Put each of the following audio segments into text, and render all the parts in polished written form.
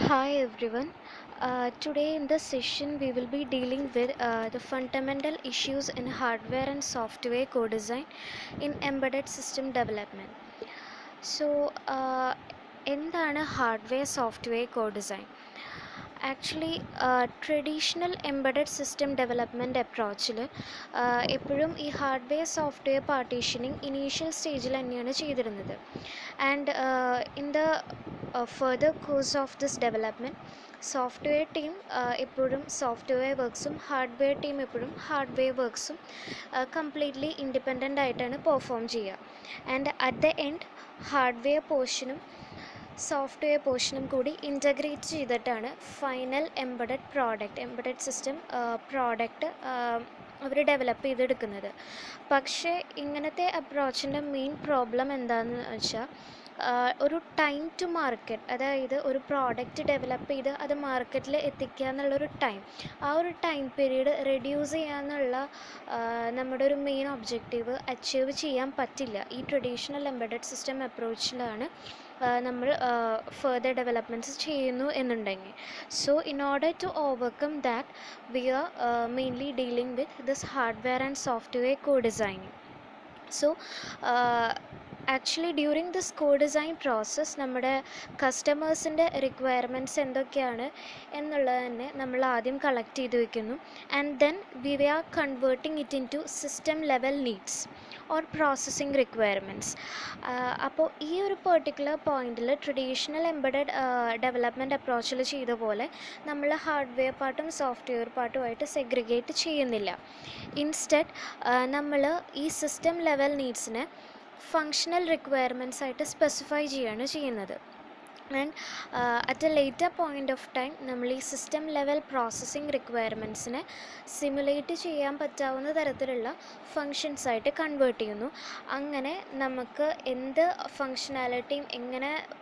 Hi everyone. Today in this session we will be dealing with the fundamental issues in hardware and software co-design in embedded system development. So, എന്താണ് hardware software co-design? Actually traditional embedded system development അപ്രോച്ചിൽ എപ്പോഴും ഈ hardware software partitioning initial സ്റ്റേജിൽ തന്നെയാണ് ചെയ്തിരുന്നത്. And in the further course of this development software team എപ്പോഴും software വർക്ക്സും hardware team എപ്പോഴും ഹാർഡ്വെയർ വർക്ക്സും കംപ്ലീറ്റ്ലി ഇൻഡിപെൻഡൻ്റ് ആയിട്ടാണ് പെർഫോം ചെയ്യുക. And at the end hardware പോർഷനും സോഫ്റ്റ്വെയർ പോർഷനും കൂടി ഇൻ്റഗ്രേറ്റ് ചെയ്തിട്ടാണ് ഫൈനൽ എംബഡഡ് സിസ്റ്റം പ്രോഡക്റ്റ് അവർ ഡെവലപ്പ് ചെയ്തെടുക്കുന്നത്. പക്ഷേ ഇങ്ങനത്തെ അപ്രോച്ചിൻ്റെ മെയിൻ പ്രോബ്ലം എന്താണെന്ന് വെച്ചാൽ ഒരു ടൈം ടു മാർക്കറ്റ്, അതായത് ഒരു പ്രോഡക്റ്റ് ഡെവലപ്പ് ചെയ്ത് അത് മാർക്കറ്റിൽ എത്തിക്കുക എന്നുള്ളൊരു ടൈം, ആ ഒരു ടൈം പീരീഡ് റെഡ്യൂസ് ചെയ്യാന്നുള്ള നമ്മുടെ ഒരു മെയിൻ ഒബ്ജക്റ്റീവ് അച്ചീവ് ചെയ്യാൻ പറ്റില്ല ഈ ട്രഡീഷണൽ എംബഡഡ് സിസ്റ്റം അപ്രോച്ചിലാണ് നമ്മൾ ഫർദർ ഡെവലപ്മെൻറ്റ്സ് ചെയ്യുന്നു എന്നുണ്ടെങ്കിൽ. So in order to overcome that we are mainly dealing with this hardware and software co-designing. So actually during this co-design process നമ്മുടെ കസ്റ്റമേഴ്സിൻ്റെ റിക്വയർമെൻറ്റ്സ് എന്തൊക്കെയാണ് എന്നുള്ളത് തന്നെ നമ്മൾ ആദ്യം കളക്ട് ചെയ്ത് വയ്ക്കുന്നു. And then we are converting it into system level needs or processing requirements. അപ്പോൾ ഈ ഒരു പെർട്ടിക്കുലർ പോയിൻറ്റിൽ ട്രഡീഷണൽ എംബഡഡ് ഡെവലപ്മെൻറ്റ് അപ്രോച്ചിൽ ചെയ്ത പോലെ നമ്മൾ ഹാർഡ്വെയർ പാർട്ടും സോഫ്റ്റ്വെയർ പാർട്ടുമായിട്ട് സെഗ്രിഗേറ്റ് ചെയ്യുന്നില്ല. ഇൻസ്റ്റെഡ് നമ്മൾ ഈ സിസ്റ്റം ലെവൽ നീഡ്സിനെ ഫങ്ഷണൽ റിക്വയർമെൻറ്റ്സ് ആയിട്ട് സ്പെസിഫൈ ചെയ്യുകയാണ് ചെയ്യുന്നത്. And at a later point of time നമ്മൾ ഈ സിസ്റ്റം ലെവൽ പ്രോസസ്സിങ് റിക്വയർമെൻറ്റ്സിനെ സിമുലേറ്റ് ചെയ്യാൻ പറ്റാവുന്ന തരത്തിലുള്ള ഫങ്ഷൻസ് ആയിട്ട് കൺവേർട്ട് ചെയ്യുന്നു. അങ്ങനെ നമുക്ക് എന്ത് ഫങ്ഷനാലിറ്റിയും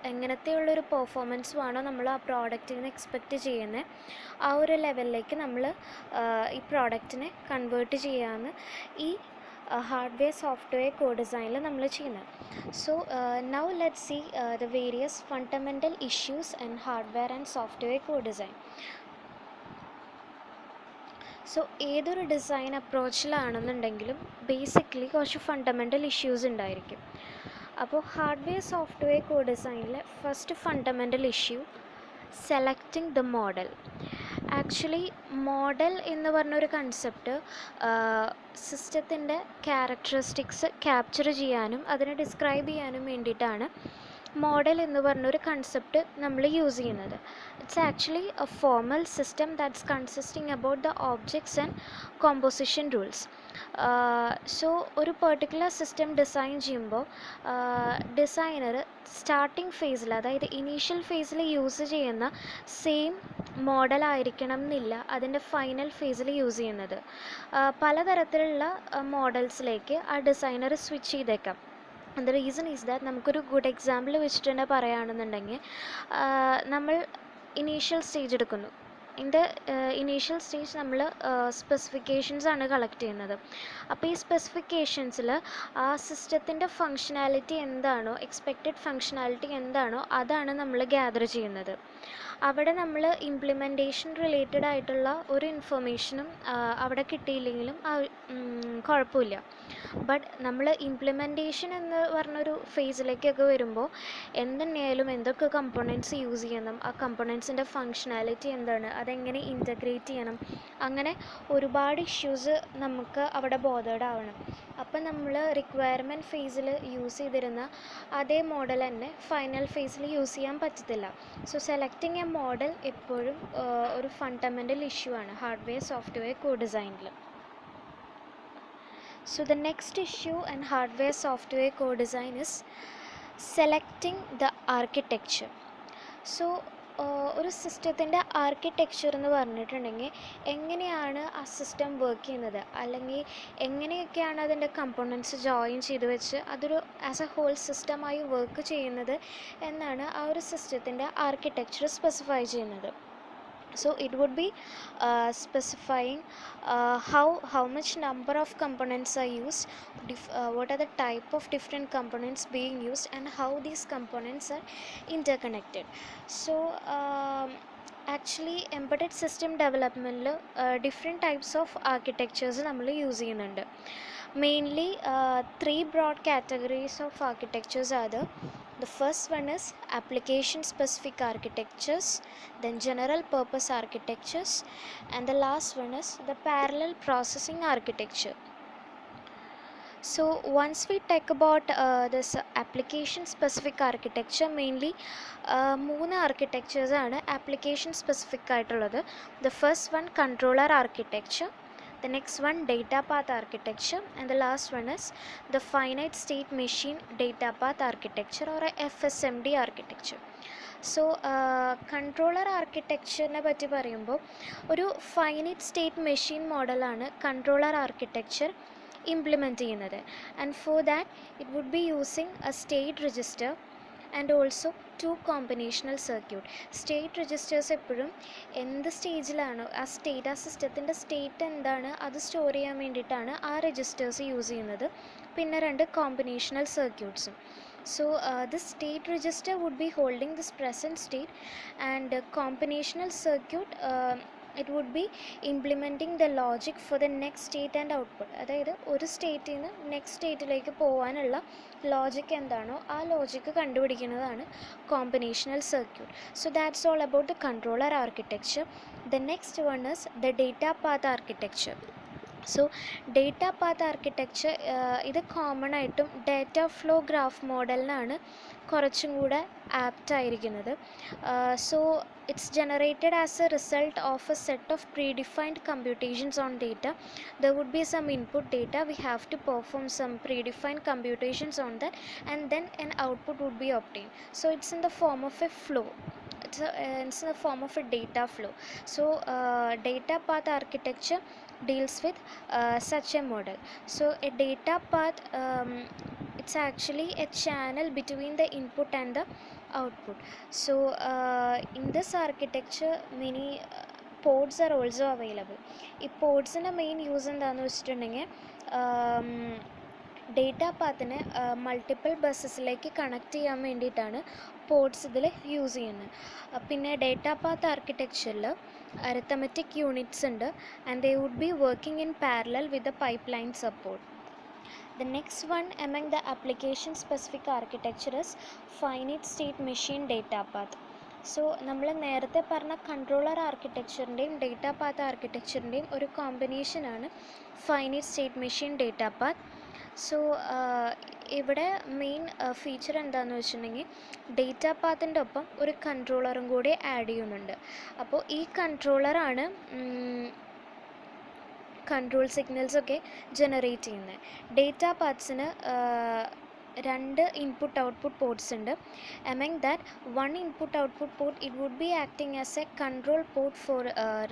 എങ്ങനത്തെയുള്ളൊരു പെർഫോമൻസും ആണോ നമ്മൾ ആ പ്രോഡക്റ്റിൽ നിന്ന് എക്സ്പെക്റ്റ് ചെയ്യുന്നത്, ആ ഒരു ലെവലിലേക്ക് നമ്മൾ ഈ പ്രോഡക്റ്റിനെ കൺവേർട്ട് ചെയ്യാമെന്ന് ഈ ഹാർഡ്വെയർ സോഫ്റ്റ്വെയർ co-designൽ നമ്മൾ ചെയ്യുന്നത്. So now let see the various fundamental issues and hardware and software co-design. So ഏതൊരു ഡിസൈൻ അപ്രോച്ചിലാണെന്നുണ്ടെങ്കിലും ബേസിക്കലി കുറച്ച് ഫണ്ടമെൻ്റൽ ഇഷ്യൂസ് ഉണ്ടായിരിക്കും. അപ്പോൾ ഹാർഡ്വെയർ സോഫ്റ്റ്വെയർ co-designലെ first fundamental issue selecting the model. Actually model എന്ന് പറഞ്ഞൊരു കൺസെപ്റ്റ് സിസ്റ്റത്തിൻ്റെ ക്യാരക്ടറിസ്റ്റിക്സ് ക്യാപ്ചർ ചെയ്യാനും അതിനെ ഡിസ്ക്രൈബ് ചെയ്യാനും വേണ്ടിയിട്ടാണ് മോഡൽ എന്ന് പറഞ്ഞൊരു കൺസെപ്റ്റ് നമ്മൾ യൂസ് ചെയ്യുന്നത്. It's actually A formal system that's consisting about the objects and composition rules. So ഒരു പെർട്ടിക്കുലർ സിസ്റ്റം ഡിസൈൻ ചെയ്യുമ്പോൾ ഡിസൈനർ സ്റ്റാർട്ടിംഗ് ഫേസിൽ, അതായത് ഇനീഷ്യൽ ഫേസിൽ യൂസ് ചെയ്യുന്ന സെയിം മോഡലായിരിക്കണം എന്നില്ല അതിൻ്റെ ഫൈനൽ ഫേസിൽ യൂസ് ചെയ്യുന്നത്. പലതരത്തിലുള്ള മോഡൽസിലേക്ക് ആ ഡിസൈനർ സ്വിച്ച് ചെയ്തേക്കാം. ദ റീസൺ ഈസ് ദാറ്റ് നമുക്കൊരു ഗുഡ് എക്സാമ്പിൾ വെച്ചിട്ട് തന്നെ പറയുകയാണെന്നുണ്ടെങ്കിൽ നമ്മൾ ഇനീഷ്യൽ സ്റ്റേജ് എടുക്കുന്നു. ഇതിൻ്റെ ഇനീഷ്യൽ സ്റ്റേജ് നമ്മൾ സ്പെസിഫിക്കേഷൻസ് ആണ് കളക്ട് ചെയ്യുന്നത്. അപ്പോൾ ഈ സ്പെസിഫിക്കേഷൻസിൽ ആ സിസ്റ്റത്തിൻ്റെ ഫങ്ഷനാലിറ്റി എന്താണോ, എക്സ്പെക്റ്റഡ് ഫങ്ഷനാലിറ്റി എന്താണോ അതാണ് നമ്മൾ ഗ്യാദർ ചെയ്യുന്നത്. അവിടെ നമ്മൾ ഇംപ്ലിമെൻറ്റേഷൻ റിലേറ്റഡ് ആയിട്ടുള്ള ഒരു ഇൻഫർമേഷനും അവിടെ കിട്ടിയില്ലെങ്കിലും കുഴപ്പമില്ല. ബട്ട് നമ്മൾ ഇംപ്ലിമെൻറ്റേഷൻ എന്ന് പറഞ്ഞൊരു ഫേസിലേക്കൊക്കെ വരുമ്പോൾ എന്തുതന്നെയായാലും എന്തൊക്കെ കമ്പോണൻറ്റ്സ് യൂസ് ചെയ്യണം, ആ കമ്പോണൻറ്റ്സിൻ്റെ ഫങ്ഷനാലിറ്റി എന്താണ്, അതെങ്ങനെ ഇൻറ്റഗ്രേറ്റ് ചെയ്യണം, അങ്ങനെ ഒരുപാട് ഇഷ്യൂസ് നമുക്ക് അവിടെ ബോധേഡ് ആവണം. അപ്പം നമ്മൾ റിക്വയർമെൻറ്റ് ഫേസിൽ യൂസ് ചെയ്തിരുന്ന അതേ മോഡൽ തന്നെ ഫൈനൽ ഫേസിൽ യൂസ് ചെയ്യാൻ പറ്റത്തില്ല. സോ സെലക്ടിങ് എ മോഡൽ എപ്പോഴും ഒരു ഫണ്ടമെൻ്റൽ ഇഷ്യൂ ആണ് ഹാർഡ്വെയർ സോഫ്റ്റ്വെയർ co-designൽ. So the next issue in hardware software co-design is selecting the architecture. So ഒരു സിസ്റ്റത്തിൻ്റെ ആർക്കിടെക്ചർ എന്ന് പറഞ്ഞിട്ടുണ്ടെങ്കിൽ എങ്ങനെയാണ് ആ സിസ്റ്റം വർക്ക് ചെയ്യുന്നത്, അല്ലെങ്കിൽ എങ്ങനെയൊക്കെയാണ് അതിൻ്റെ കമ്പോണൻറ്റ്സ് ജോയിൻ ചെയ്ത് വെച്ച് അതൊരു ആസ് എ ഹോൾ സിസ്റ്റമായി വർക്ക് ചെയ്യുന്നത് എന്നാണ് ആ ഒരു സിസ്റ്റത്തിൻ്റെ ആർക്കിടെക്ചർ സ്പെസിഫൈ ചെയ്യുന്നത്. So it would be specifying how much number of components are used, what are the type of different components being used, and how these components are interconnected. So actually embedded system development different types of architectures നമ്മൾ use ചെയ്യുന്നുണ്ട്. Mainly three broad categories of architectures are there. The first one is application specific architectures, then general purpose architectures, and the last one is the parallel processing architecture. So once we talk about this application specific architecture, mainly മൂന്ന് architectures ആണ് application specific ആയിട്ടുള്ളത്. The first one controller architecture, the next one data path architecture, and the last one is the finite state machine data path architecture or a FSMD architecture. So controller ആർക്കിടെക്ചറിനെ പറ്റി പറയുമ്പോൾ ഒരു finite state machine മോഡലാണ് controller architecture implement ചെയ്യുന്നത്. And for that it would be using a state register and also to combinational circuit. State registers എപ്പോഴും എന്ത് സ്റ്റേജിലാണോ ആ state, ആ സിസ്റ്റത്തിൻ്റെ സ്റ്റേറ്റ് എന്താണ് അത് സ്റ്റോർ ചെയ്യാൻ വേണ്ടിയിട്ടാണ് ആ രജിസ്റ്റേഴ്സ് യൂസ് ചെയ്യുന്നത്. പിന്നെ രണ്ട് combinational സർക്യൂട്ട്സും. So this state register would be holding this present state, and combinational circuit it would be implementing the logic for the next state and output. അതായത് ഒരു സ്റ്റേറ്റിൽ നിന്ന് നെക്സ്റ്റ് സ്റ്റേറ്റിലേക്ക് പോകാനുള്ള ലോജിക് എന്താണോ ആ ലോജിക്ക് കണ്ടുപിടിക്കുന്നതാണ് combinational circuit. So that's all about the controller architecture. The next one is the data path architecture. So data path architecture ഇത് കോമൺ ആയിട്ടും ഡാറ്റ ഫ്ലോ ഗ്രാഫ് മോഡലിനാണ് കുറച്ചും കൂടെ ആപ്റ്റ് ആയിരിക്കുന്നത്. So it's generated as a result of a set of predefined computations on data. There would be some input data, we have to perform some predefined computations on that, and then an output would be obtained. So it's in the form of a flow. It's in the form of a data flow. So data path architecture deals with such a model. So a data path, it's actually a channel between the input and the output. So in this architecture many pods are also available. ഈ പോഡ്സിൻ്റെ main use എന്താണെന്ന് വെച്ചിട്ടുണ്ടെങ്കിൽ data പാത്തിനെ multiple ബസ്സസിലേക്ക് connect ചെയ്യാൻ വേണ്ടിയിട്ടാണ് pods ഇതിൽ use ചെയ്യുന്നത്. പിന്നെ data path ആർക്കിടെക്ചറിൽ arithmetic units ഉണ്ട്, and they would be working in parallel with the pipeline support. The next one among the application specific architecture is finite state machine data path. So നമ്മൾ നേരത്തെ പറഞ്ഞ controller ആർക്കിടെക്ചറിൻ്റെയും data path ആർക്കിടെക്ചറിൻ്റെയും ഒരു കോമ്പിനേഷനാണ് finite state machine data path. So ഇവിടെ main feature എന്താണെന്ന് വെച്ചിട്ടുണ്ടെങ്കിൽ data പാത്തിൻ്റെ ഒപ്പം ഒരു കൺട്രോളറും കൂടി ആഡ് ചെയ്യുന്നുണ്ട്. അപ്പോൾ ഈ കൺട്രോളറാണ് കൺട്രോൾ സിഗ്നൽസൊക്കെ ജനറേറ്റ് ചെയ്യുന്നത്. ഡേറ്റ പാത്സിന് രണ്ട് ഇൻപുട്ട് ഔട്ട്പുട്ട് പോർട്സ് ഉണ്ട്. among that one input output port, it would be acting as a control port for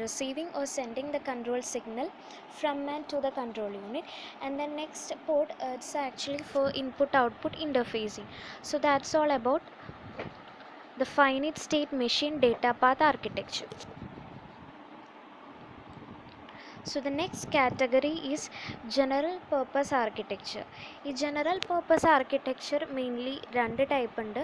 receiving or sending the control signal from and to the control unit, and the next port it's actually for input output interfacing. So that's all about the finite state machine data path architecture. So the next category is general purpose architecture. ഈ general purpose architecture mainly രണ്ട് type ഉണ്ട്.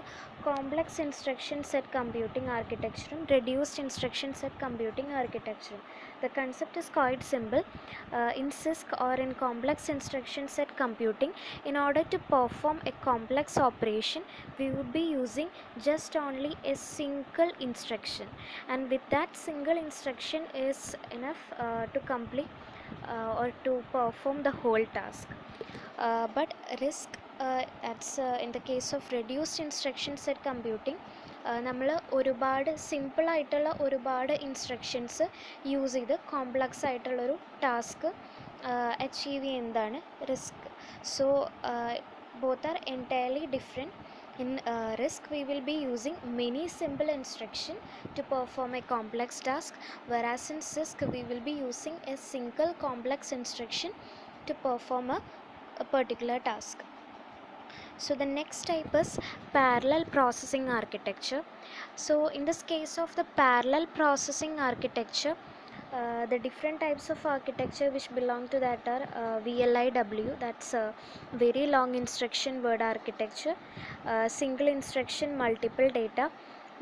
Complex instruction set computing ആർക്കിടെക്ചറും reduced instruction set computing architecture. The concept is quite simple. In CISC or in complex instruction set computing, in order to perform a complex operation, we would be using just only a single instruction, and with that single instruction is enough to complete or to perform the whole task. But risk that's in the case of reduced instruction set computing, നമ്മൾ ഒരുപാട് സിമ്പിളായിട്ടുള്ള ഒരുപാട് instructions use ചെയ്ത് complex ആയിട്ടുള്ളൊരു task achieve ചെയ്യുന്നതാണ് risk. So both are entirely different. In RISC we will be using many simple instruction to perform a complex task, whereas in CISC we will be using a single complex instruction to perform a particular task. So the next type is parallel processing architecture. So in this case of the parallel processing architecture, the different types of architecture which belong to that are VLIW, that's a very long instruction word architecture, single instruction multiple data,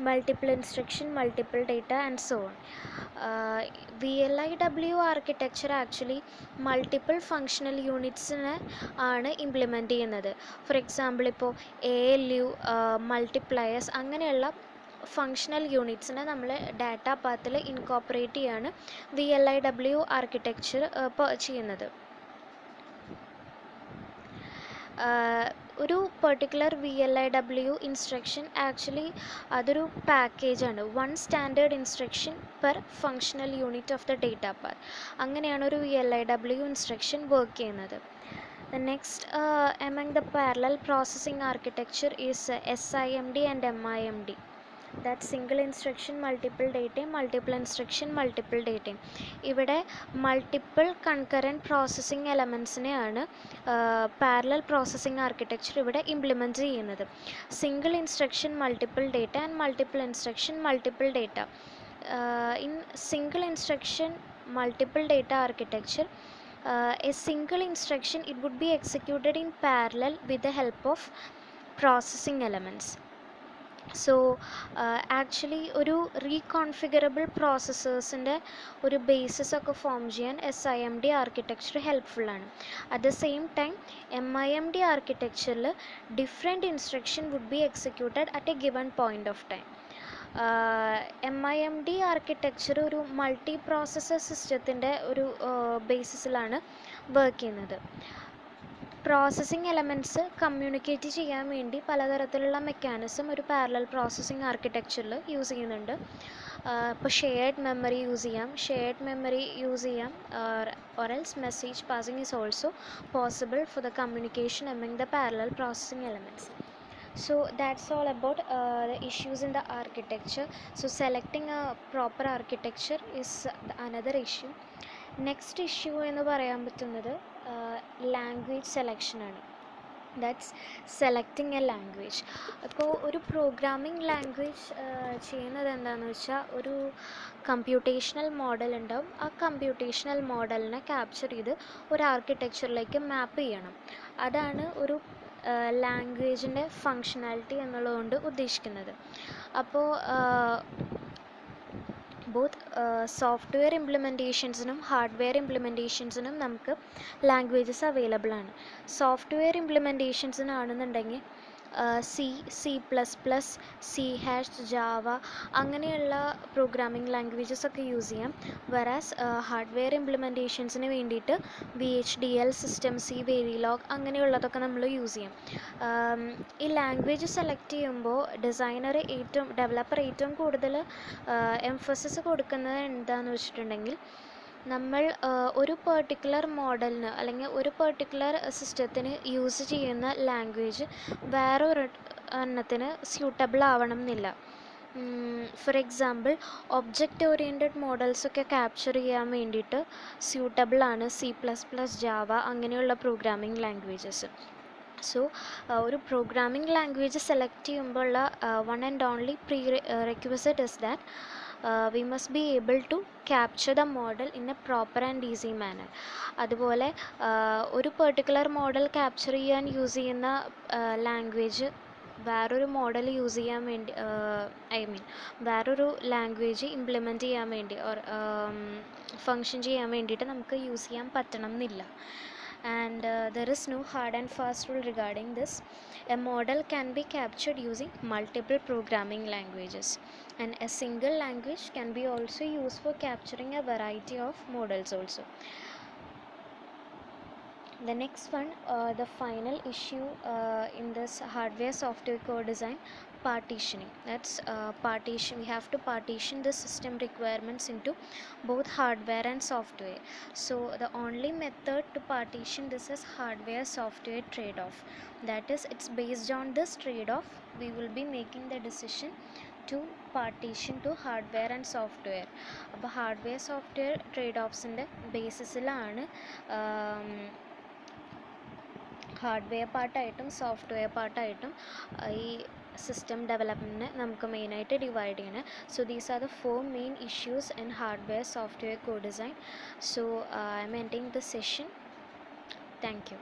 multiple instruction multiple data, and so on. VLIW architecture actually multiple functional യൂണിറ്റ്സിനെ ആണ് implement ചെയ്യുന്നത്. For example ഇപ്പോൾ ALU, multipliers, അങ്ങനെയുള്ള functional യൂണിറ്റ്സിനെ നമ്മൾ data പാത്തിൽ incorporate ചെയ്യാണ് VLIW architecture ചെയ്യുന്നത്. ഒരു പെർട്ടിക്കുലർ VLIW ഇൻസ്ട്രക്ഷൻ ആക്ച്വലി അതൊരു പാക്കേജാണ്, one standard instruction per functional unit of the data path. അങ്ങനെയാണ് ഒരു VLIW ഇൻസ്ട്രക്ഷൻ വർക്ക് ചെയ്യുന്നത്. The next among the parallel processing architecture is SIMD and MIMD. That single instruction multiple data, multiple instruction multiple data. ഇവിടെ multiple concurrent processing എലമെൻസിനെയാണ് parallel processing architecture ഇവിടെ implement ചെയ്യുന്നത്. Single instruction multiple data and multiple instruction multiple data. In single instruction multiple data architecture, a single instruction, it would be executed in parallel with the help of processing elements. So actually ഒരു reconfigurable പ്രോസസ്സേഴ്സിൻ്റെ ഒരു basis ഒക്കെ form ചെയ്യാൻ SIMD architecture ഹെൽപ്ഫുള്ളാണ്. At the same time MIMD ആർക്കിടെക്ചറിൽ different instruction would be executed at a given point of time. MIMD architecture ഒരു multi processor സിസ്റ്റത്തിൻ്റെ ഒരു ബേസിസിലാണ് വർക്ക് ചെയ്യുന്നത്. പ്രോസസ്സിംഗ് എലമെൻറ്റ്സ് കമ്മ്യൂണിക്കേറ്റ് ചെയ്യാൻ വേണ്ടി പലതരത്തിലുള്ള മെക്കാനിസം ഒരു പാരലൽ പ്രോസസ്സിംഗ് ആർക്കിടെക്ചറിൽ യൂസ് ചെയ്യുന്നുണ്ട്. ഇപ്പോൾ ഷെയർഡ് മെമ്മറി യൂസ് ചെയ്യാം, or else message passing is also possible for the communication among the parallel processing elements. So that's all about the issues in the architecture. So selecting a proper architecture is another issue. Next issue എന്ന് പറയാൻ പറ്റുന്നത് language സെലക്ഷനാണ്. That's selecting a language. അപ്പോൾ ഒരു programming language ചെയ്യുന്നത് എന്താണെന്ന് വെച്ചാൽ, ഒരു കമ്പ്യൂട്ടേഷണൽ മോഡൽ ഉണ്ടാവും. ആ കമ്പ്യൂട്ടേഷണൽ മോഡലിനെ ക്യാപ്ചർ ചെയ്ത് ഒരു ആർക്കിടെക്ചറിലേക്ക് മാപ്പ് ചെയ്യണം. അതാണ് ഒരു ലാംഗ്വേജിൻ്റെ ഫങ്ഷനാലിറ്റി എന്നുള്ളതുകൊണ്ട് ഉദ്ദേശിക്കുന്നത്. അപ്പോൾ ബോത്ത് സോഫ്റ്റ്വെയർ ഇംപ്ലിമെൻറ്റേഷൻസിനും ഹാർഡ്വെയർ ഇംപ്ലിമെൻറ്റേഷൻസിനും നമുക്ക് ലാംഗ്വേജസ് അവൈലബിൾ ആണ്. സോഫ്റ്റ്വെയർ ഇംപ്ലിമെൻറ്റേഷൻസിനാണെന്നുണ്ടെങ്കിൽ C++, C#, ജാവ അങ്ങനെയുള്ള പ്രോഗ്രാമിംഗ് ലാംഗ്വേജസ് ഒക്കെ യൂസ് ചെയ്യാം. വെറാസ് ഹാർഡ്വെയർ ഇംപ്ലിമെൻറ്റേഷൻസിന് വേണ്ടിയിട്ട് VHDL, സിസ്റ്റം സി, വെരിലോഗ് അങ്ങനെയുള്ളതൊക്കെ നമ്മൾ യൂസ് ചെയ്യാം. ഈ ലാംഗ്വേജ് സെലക്ട് ചെയ്യുമ്പോൾ ഡെവലപ്പർ ഏറ്റവും കൂടുതൽ എംഫസിസ് കൊടുക്കുന്നത് എന്താണെന്ന് വെച്ചിട്ടുണ്ടെങ്കിൽ, നമ്മൾ ഒരു പെർട്ടിക്കുലർ മോഡലിന് അല്ലെങ്കിൽ ഒരു പെർട്ടിക്കുലർ സിസ്റ്റത്തിന് യൂസ് ചെയ്യുന്ന ലാംഗ്വേജ് വേറൊരു എണ്ണത്തിന് സ്യൂട്ടബിൾ ആവണം എന്നില്ല. ഫോർ എക്സാമ്പിൾ, ഒബ്ജക്റ്റ് ഓറിയൻറ്റഡ് മോഡൽസൊക്കെ ക്യാപ്ചർ ചെയ്യാൻ വേണ്ടിയിട്ട് സ്യൂട്ടബിൾ ആണ് C++, ജാവ അങ്ങനെയുള്ള പ്രോഗ്രാമിംഗ് ലാംഗ്വേജസ്. സോ ഒരു പ്രോഗ്രാമിംഗ് ലാംഗ്വേജ് സെലക്ട് ചെയ്യുമ്പോൾ ഉള്ള one and only prerequisite is that we must be able to capture the model in a proper and easy manner. അതുപോലെ ഒരു പെർട്ടിക്കുലർ മോഡൽ ക്യാപ്ചർ ചെയ്യാൻ use ചെയ്യുന്ന language വേറൊരു model use ചെയ്യാൻ വേണ്ടി, വേറൊരു ലാംഗ്വേജ് ഇംപ്ലിമെൻറ്റ് ചെയ്യാൻ വേണ്ടി ഫങ്ഷൻ ചെയ്യാൻ വേണ്ടിയിട്ട് നമുക്ക് യൂസ് ചെയ്യാൻ പറ്റണം എന്നില്ല. And there is no hard and fast rule regarding this. A model can be captured using multiple programming languages, and a single language can be also used for capturing a variety of models also. The next one, the final issue in this hardware software co-design, partitioning. That's we have to partition the system requirements into both hardware and software. So the only method to partition this is hardware software trade-off. That is, it's based on this trade-off we will be making the decision to partition to hardware and software. അപ്പോൾ hardware software trade ഓഫ്സിൻ്റെ ബേസിസിലാണ് hardware പാർട്ടായിട്ടും software പാർട്ടായിട്ടും ഈ system ഡെവലപ്മെൻറ്റിനെ നമുക്ക് മെയിനായിട്ട് divide ചെയ്യണം. So these are the 4 main issues in hardware software codesign. So I'm ending the session. Thank you.